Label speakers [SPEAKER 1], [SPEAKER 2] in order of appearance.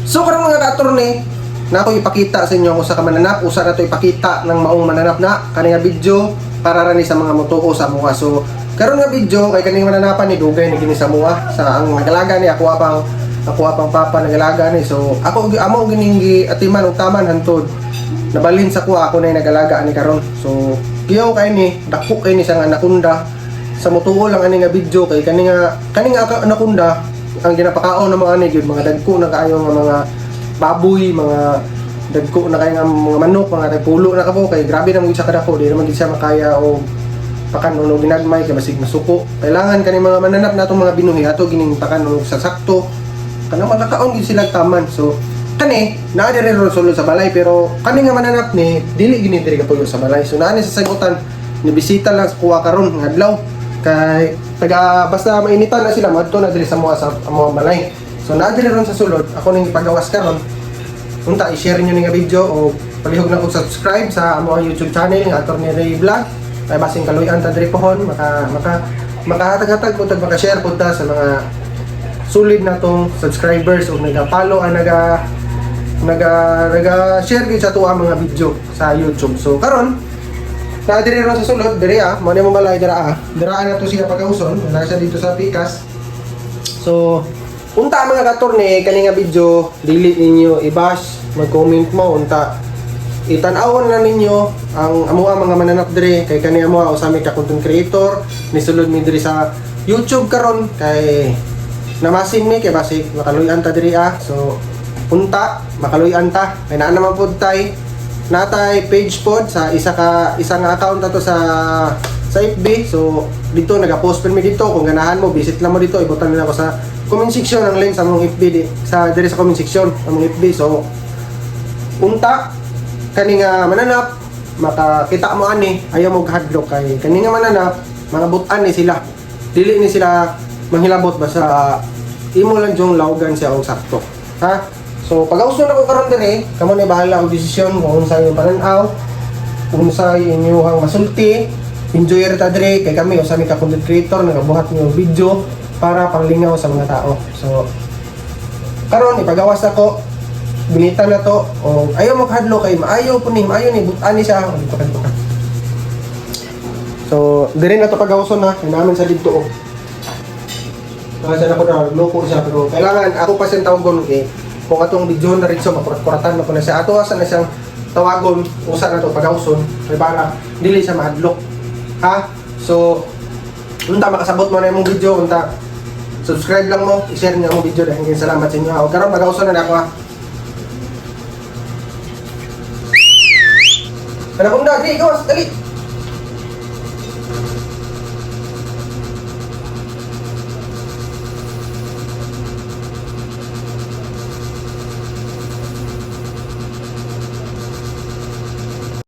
[SPEAKER 1] So karong mga ka-attorney, na ako ipakita sa inyo kung sa mananap, usa na to ipakita ng maong mananap na kani nga video para rani sa mga motuo sa mga. So karon nga video kay kaning mananapan ni dugay ni gini sa mga sa ang nagalaga ni ako apang papa nagalaga ni. So ako amo gining atiman og taman hantod nabalhin sa kuha ako na nagalaga ani karon. So kiyaw kay ni dako kay ni sa anaconda sa motuo lang ani nga video kay kani nga anaconda ang ginapakaon ng mga ani gyud mga dagko na kaayo nga mga baboy, mga dagko na kay nga mga manok, mga pulo na kabo kay grabe na mo isa kadako di naman gid siya makaya o pakan no ginagmay kay basig masuko. Kailangan kani mga mananap natong mga binuhi ato gining pakan no sa sakto kanang makakaon gid sila taman. So kani naa diri sulod sa balay pero kani nga mananap ni dili gini diri kapuyo sa balay. So naa ni sa sagutan ni bisita lang kuha karon nga adlaw kay taga basta mainitan na sila madto na diri sa mga balay. So naa diri ron sa sulod ako ning ipagawas karon. Unta i-share niyo ning video o palihog na kog subscribe sa among YouTube channel nga Attorney Ray Vlog. Kay basing kaluyan ta diri pohon makahatag-hatag po tag maka-share po ta sa mga solid na tong subscribers o naga-follow ang naga-share gid sa tuwa mga video sa YouTube. So karon na diri ron sa sulod diri mo ni mo balay dira na to siya pagauson na siya dito sa Pikas. So unta mga ka-attorney kani nga video dili ninyo i-bash, mag-comment mo unta itan-awon na ninyo ang amuha mga mananap diri kay kani amuha usami ka content creator ni sulod mi diri sa YouTube karon kay namasin mi kay basig makaluyan ta diri so unta makaluyan ta kay naa naman pud tay natay page pod sa isa nga account ato sa FB. So dito naga-post per mi dito kung ganahan mo visit lang mo dito ibutan nila ko sa comment section ang link sa among FB sa dire sa comment section among FB. So unta kani nga mananap makakita mo ani ayaw mo hadlok kay kani nga mananap mga butan ni sila dili ni sila manghilabot basta imo lang jong lawgan siya og sakto ha. So pag-auso na ko karon diri kamo ni bahala og desisyon kung unsa yung pananaw unsa inyong masulti. Enjoy ta diri kay kami usami ka content creator nagabuhat niyo video para panglingaw sa mga tao. So karon ipagawas ako binita na to o ayaw mo kahadlo kay maayo po ni maayo ni butan ni siya. So diri na to pagawson na namin sa dito kasi na ko na loko siya pero kailangan ako pa siyang tawagon kung atong video na rin so makurat-kuratan na ko na siya ato asa na siyang tawagon usa na to pagawson kay para dili siya mahadlok ha. So unta makasabot mo na imong video unta subscribe lang mo i-share niyo ang video dahil salamat sa inyo ha. O karon magawson na ako ha. Anaconda, di, gawas, dali!